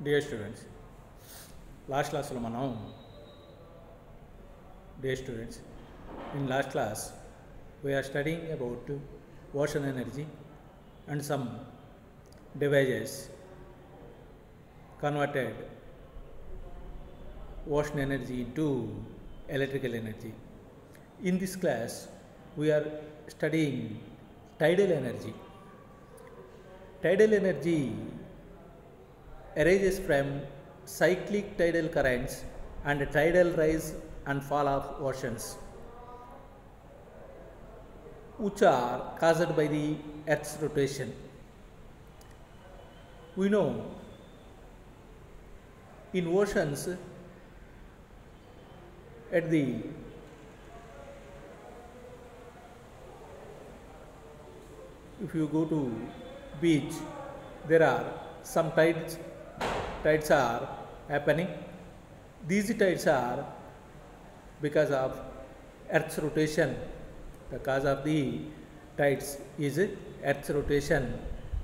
Dear students, last class lo manam dear students, in last class we are studying about ocean energy and some devices converted ocean energy into electrical energy. In this class we are studying tidal energy. Tidal energy arises from cyclic tidal currents and tidal rise and fall of oceans, which are caused by the Earth's rotation. We know in oceans, at the if you go to beach, there are some tides are happening. These tides are because of Earth's rotation. The cause of the tides is Earth's rotation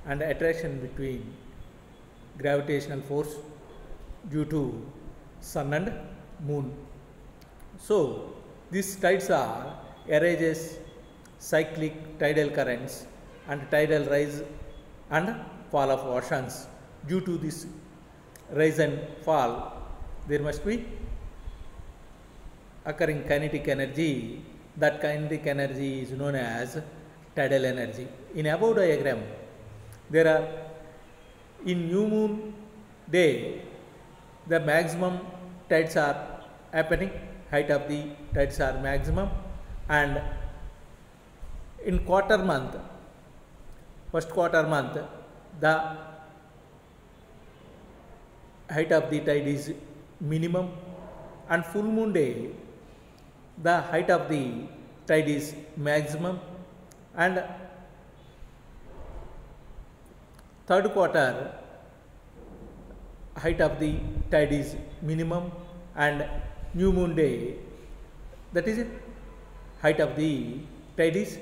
and attraction between gravitational force due to sun and moon. So these tides are arises cyclic tidal currents and tidal rise and fall of oceans. Due to this rise and fall, there must be occurring kinetic energy. That kinetic energy is known as tidal energy. In above diagram, there are in new moon day, the maximum tides are happening, height of the tides are maximum, and in quarter month, first quarter month, the height of the tide is minimum, and full moon day the height of the tide is maximum, and third quarter height of the tide is minimum, and new moon day, that is height of the tide is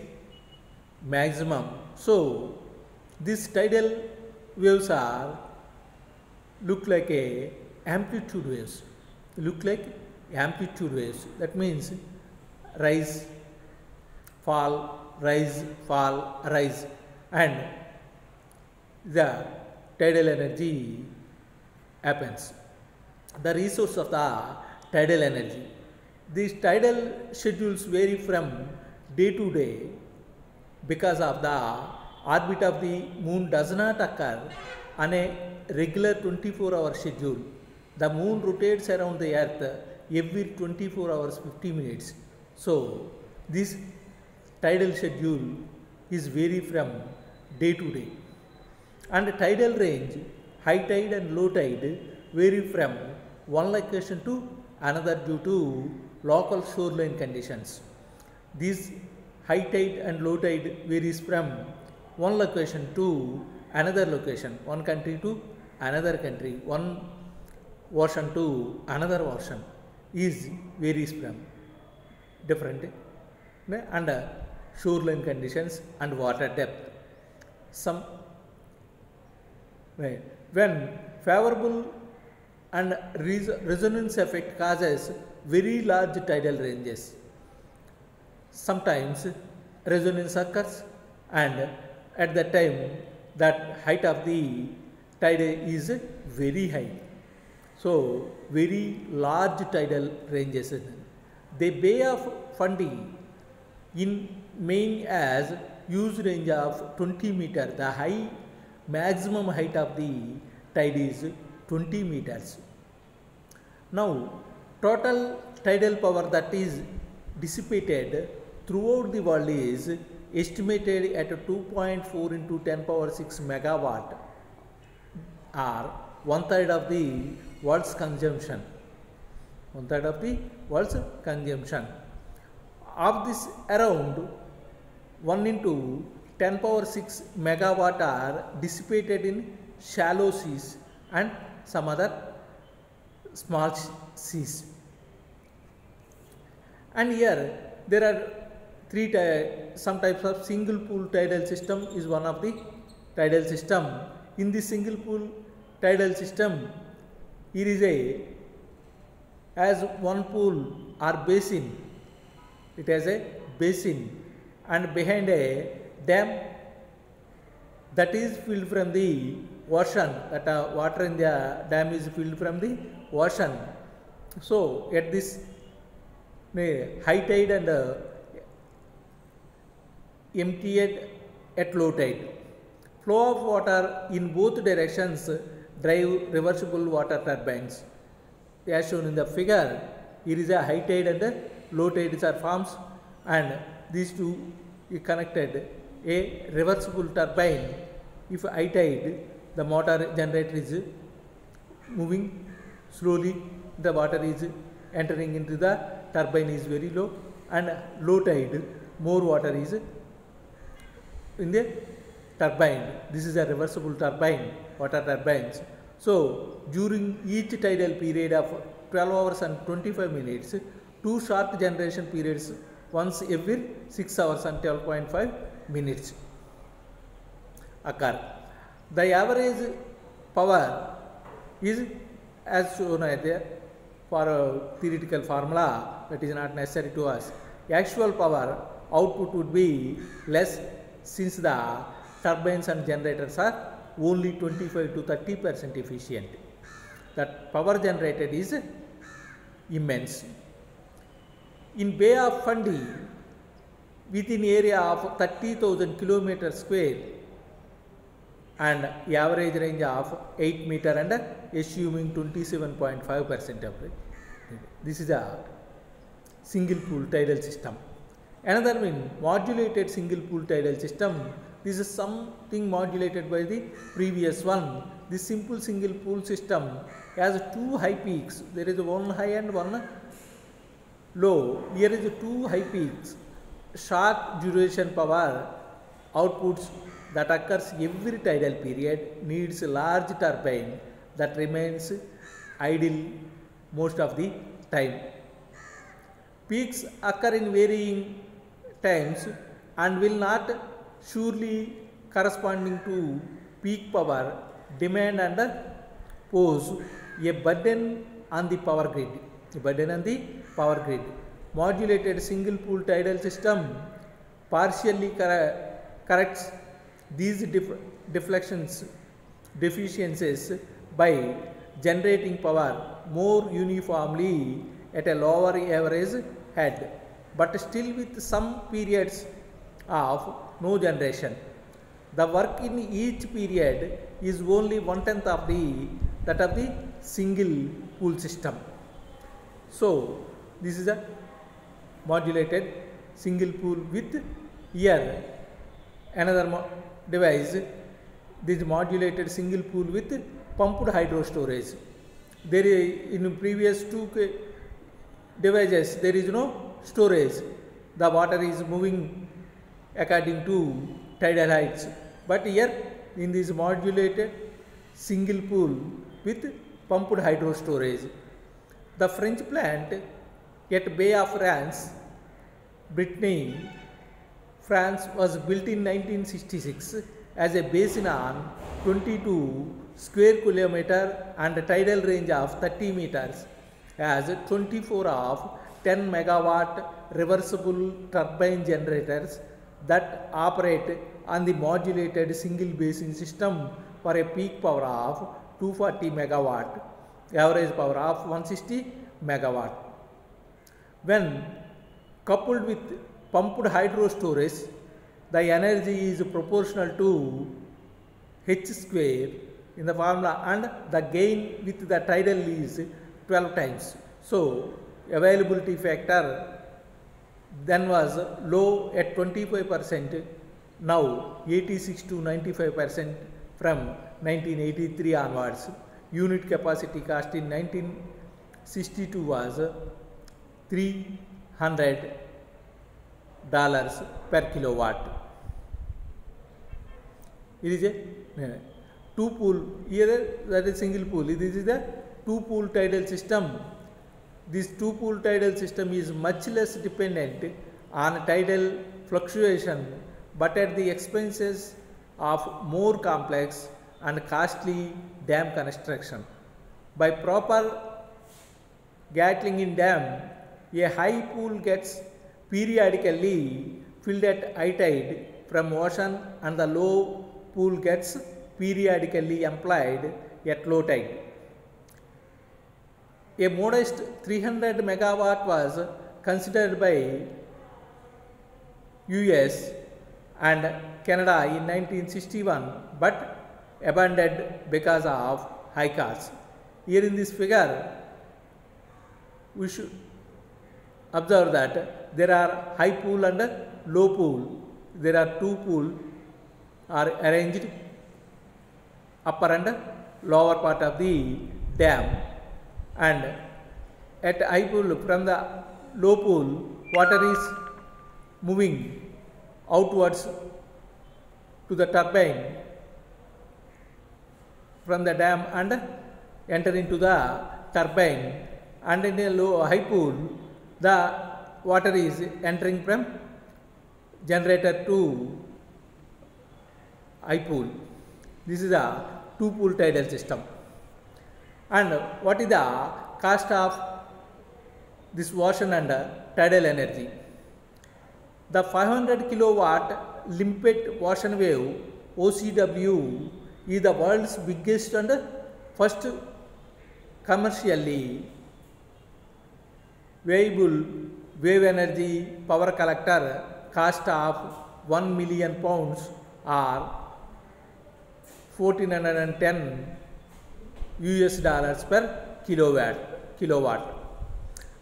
maximum. So these tidal waves are look like a amplitude waves, that means rise, fall, rise, and the tidal energy happens. The resource of the tidal energy. These tidal schedules vary from day to day because of the orbit of the moon does not occur on a regular 24-hour schedule. The moon rotates around the earth every 24 hours 50 minutes. So this tidal schedule is vary from day to day. And tidal range, high tide and low tide vary from one location to another due to local shoreline conditions. This high tide and low tide varies from one location to another location, one country to another country, one ocean to another ocean, is varies from different and shoreline conditions and water depth. Some when favorable and resonance effect causes very large tidal ranges. Sometimes resonance occurs, and at that time that height of the tide is very high. So very large tidal ranges. The Bay of Fundy in Maine has huge range of 20 meters. The maximum height of the tide is 20 meters. Now total tidal power that is dissipated throughout the world is estimated at 2.4 into 10 power 6 megawatt, or one-third of the world's consumption. Of this, around 1 into 10 power 6 megawatt are dissipated in shallow seas and some other small seas. And here there are some types of single pool tidal system is one of the tidal system. In the single pool tidal system, here is a as one pool or basin, it has a basin, and behind a dam that is filled from the ocean, that water in the dam is filled from the ocean. So at this high tide and emptied at low tide, flow of water in both directions drive reversible water turbines. As shown in the figure, here is a high tide and low tides are forms, and these two is connected a reversible turbine. If high tide, the motor generator is moving slowly, the water is entering into the turbine is very low, and low tide more water is in the turbine. This is a reversible turbine, water turbines. So during each tidal period of 12 hours and 25 minutes, two short generation periods once every 6 hours and 12.5 minutes occur. The average power is as shown there for a theoretical formula, that is not necessary to us. Actual power output would be less since the turbines and generators are only 25 to 30% efficient. That power generated is immense. In Bay of Fundy, within area of 30,000 kilometers square and average range of 8 meter and assuming 27.5% of it. This is a single pool tidal system. Another one, modulated single pool tidal system. This is something modulated by the previous one. This simple single pool system has two high peaks. There is one high and one low. Here is two high peaks. Short duration power outputs that occurs every tidal period needs a large turbine that remains idle most of the time. Peaks occur in varying times and will not surely corresponding to peak power demand and pose a burden on the power grid. Modulated single pool tidal system partially corrects these deficiencies by generating power more uniformly at a lower average head, but still with some periods of no generation. The work in each period is only 1/10 of that of the single pool system. So this is a modulated single pool with here another device. This modulated single pool with pumped hydro storage. There is, in previous two devices there is no storage. The water is moving according to tidal heights, but here in this modulated single pool with pumped hydro storage. The French plant at Bay of France, Brittany, France was built in 1966 as a basin on 22 square kilometer and a tidal range of 30 meters, as 24 of 10 megawatt reversible turbine generators that operate on the modulated single basin system for a peak power of 240 megawatt, average power of 160 megawatt. When coupled with pumped hydro storage, the energy is proportional to H square in the formula, and the gain with the tidal is 12 times. So availability factor then was low at 25%, now 86 to 95% from 1983 onwards. Unit capacity cost in 1962 was $300 per kilowatt. It is a two pool, here that is single pool. This is the two pool tidal system. This two pool tidal system is much less dependent on tidal fluctuation, but at the expenses of more complex and costly dam construction. By proper Gatling in dam, a high pool gets periodically filled at high tide from ocean and the low pool gets periodically emptied at low tide. A modest 300 megawatt was considered by US and Canada in 1961 but abandoned because of high costs. Here in this figure, we should observe that there are high pool and low pool. There are two pools are arranged upper and lower part of the dam, and at high pool from the low pool water is moving outwards to the turbine from the dam and enter into the turbine, and in a high pool the water is entering from generator to high pool. This is a two pool tidal system. And what is the cost of this ocean and tidal energy? The 500 kilowatt limpet ocean wave OCW is the world's biggest and first commercially viable wave energy power collector. Cost of 1 million pounds or 1410 US dollars per kilowatt.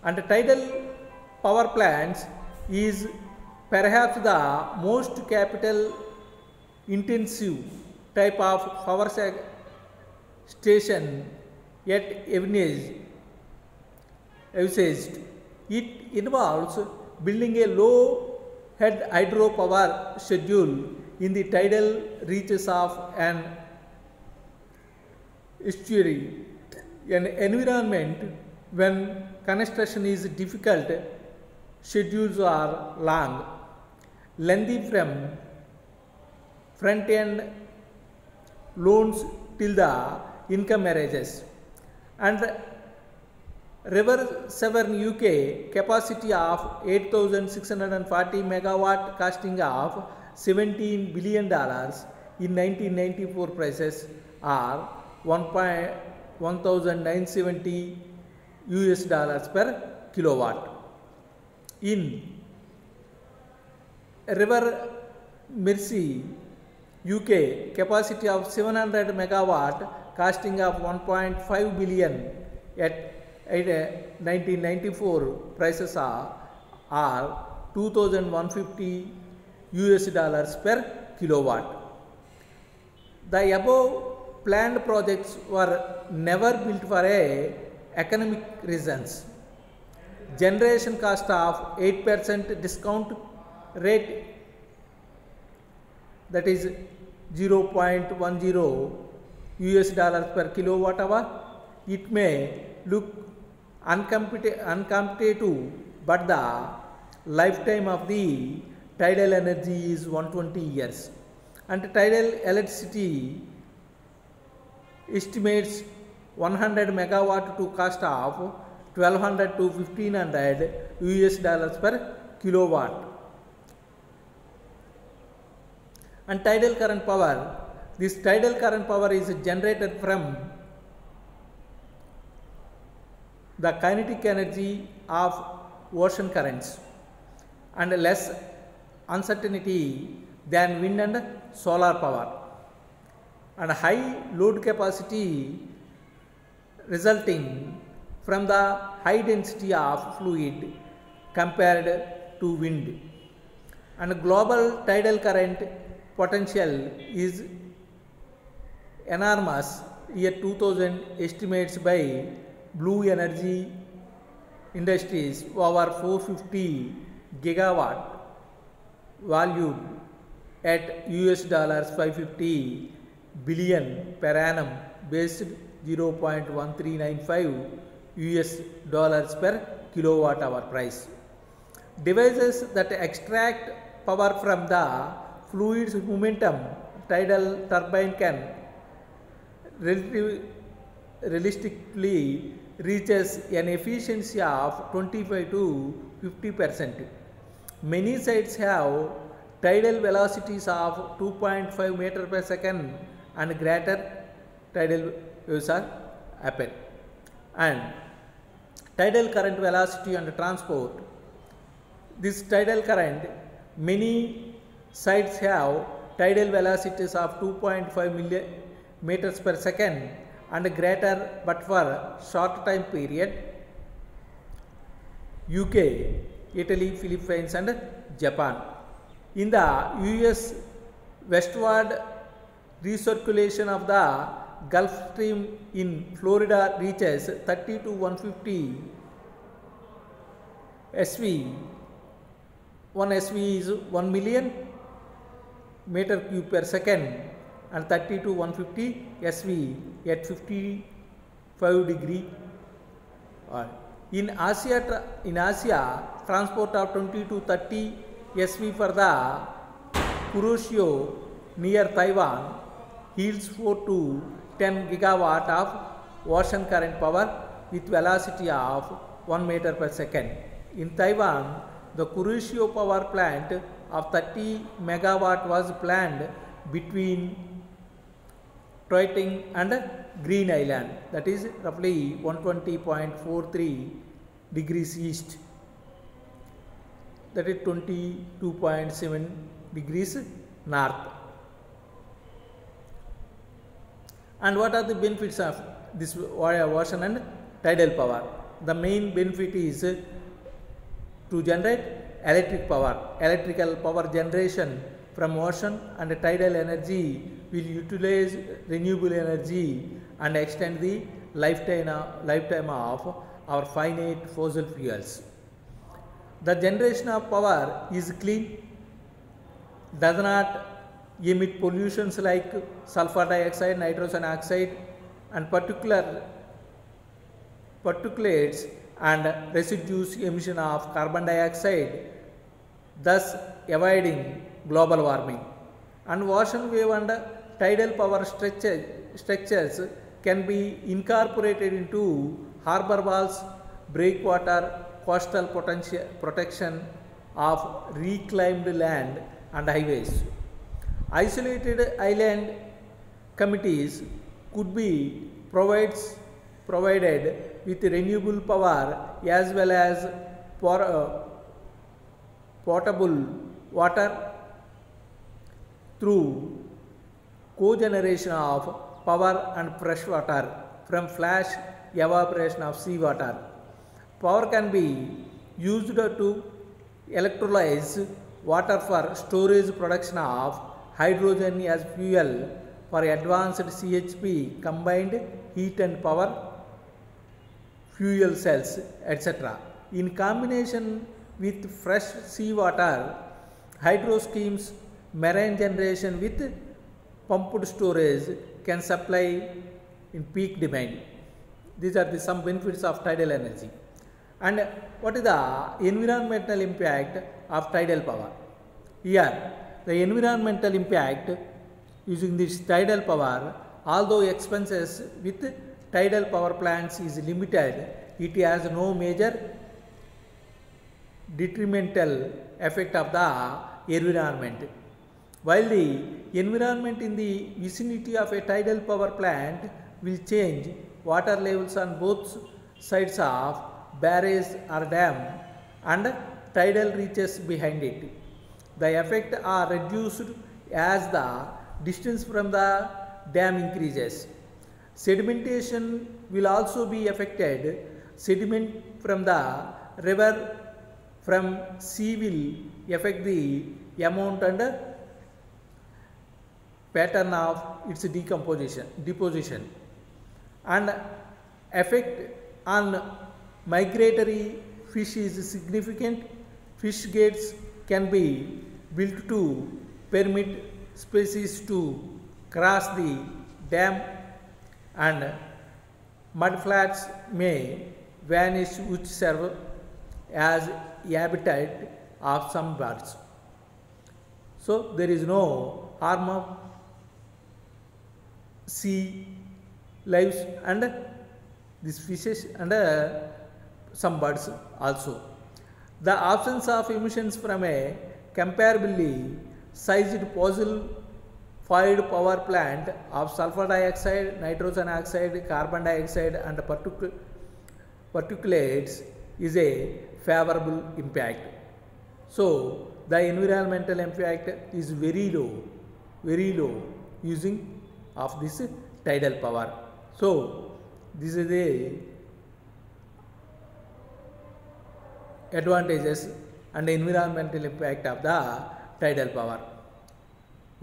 And tidal power plants is perhaps the most capital intensive type of power station yet envisaged. It involves building a low head hydropower schedule in the tidal reaches of an estuary, an environment when construction is difficult. Schedules are long, lengthy from front end loans till the income arises, and River Severn UK capacity of 8,640 megawatt costing of $17 billion in 1994 prices are 1,970 US dollars per kilowatt. In River Mersey UK capacity of 700 megawatt costing of 1.5 billion at 1994 prices are 2,150 US dollars per kilowatt. The above planned projects were never built for economic reasons. Generation cost of 8% discount rate, that is 0.10 US dollars per kilowatt hour. It may look uncompetitive, but the lifetime of the tidal energy is 120 years, and tidal electricity estimates 100 megawatt to cost of 1200 to 1500 US dollars per kilowatt. And tidal current power, this tidal current power is generated from the kinetic energy of ocean currents and less uncertainty than wind and solar power, and high load capacity resulting from the high density of fluid compared to wind. And global tidal current potential is enormous. Year 2000 estimates by Blue Energy Industries over 450 gigawatt valued at US dollars 550 billion per annum based 0.1395 US dollars per kilowatt hour price. Devices that extract power from the fluid's momentum tidal turbine can realistically reaches an efficiency of 25 to 50%. Many sites have tidal velocities of 2.5 meter per second and greater tidal waves are happen. And tidal current velocity and transport. This tidal current, many sites have tidal velocities of 2.5 meters per second and greater, but for short time period. UK, Italy, Philippines and Japan. In the US, westward recirculation of the Gulf Stream in Florida reaches 30 to 150 SV. 1 SV is 1 million meter cube per second and 30 to 150 SV at 55 degree. In Asia, transport of 20 to 30 SV for the Kuroshio near Taiwan yields 4 to 10 gigawatt of ocean current power with velocity of 1 meter per second. In Taiwan, the Kuroshio power plant of 30 megawatt was planned between Taitung and Green Island, that is roughly 120.43 degrees east, that is 22.7 degrees north. And what are the benefits of this ocean and tidal power? The main benefit is to generate electric power. Electrical power generation from ocean and tidal energy will utilize renewable energy and extend the lifetime of our finite fossil fuels. The generation of power is clean, does not emit pollutions like sulfur dioxide, nitrogen oxide and particulates and residues emission of carbon dioxide, thus avoiding global warming. And ocean wave and tidal power structures can be incorporated into harbor walls, breakwater, coastal protection of reclaimed land and highways. Isolated island communities could be provided with renewable power as well as potable water through cogeneration of power and fresh water from flash evaporation of seawater. Power can be used to electrolyze water for storage production of hydrogen as fuel for advanced CHP, combined heat and power, fuel cells, etc. In combination with fresh seawater, hydro schemes, marine generation with pumped storage can supply in peak demand. These are some benefits of tidal energy. And what is the environmental impact of tidal power? Here, the environmental impact using this tidal power, although expenses with tidal power plants is limited, it has no major detrimental effect of the environment. While the environment in the vicinity of a tidal power plant will change, water levels on both sides of barrage or dam and tidal reaches behind it. The effects are reduced as the distance from the dam increases. Sedimentation will also be affected. Sediment from the river from sea will affect the amount and pattern of its deposition, and effect on migratory fish is significant. Fish gates can be built to permit species to cross the dam, and mudflats may vanish which serve as habitat of some birds. So there is no harm of sea lives and these fishes and some birds also. The absence of emissions from a comparably sized fossil fired power plant of sulfur dioxide, nitrogen oxide, carbon dioxide and particulates is a favorable impact. So the environmental impact is very low using of this tidal power. So this is the advantages and environmental impact of the tidal power.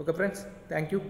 Okay friends, thank you.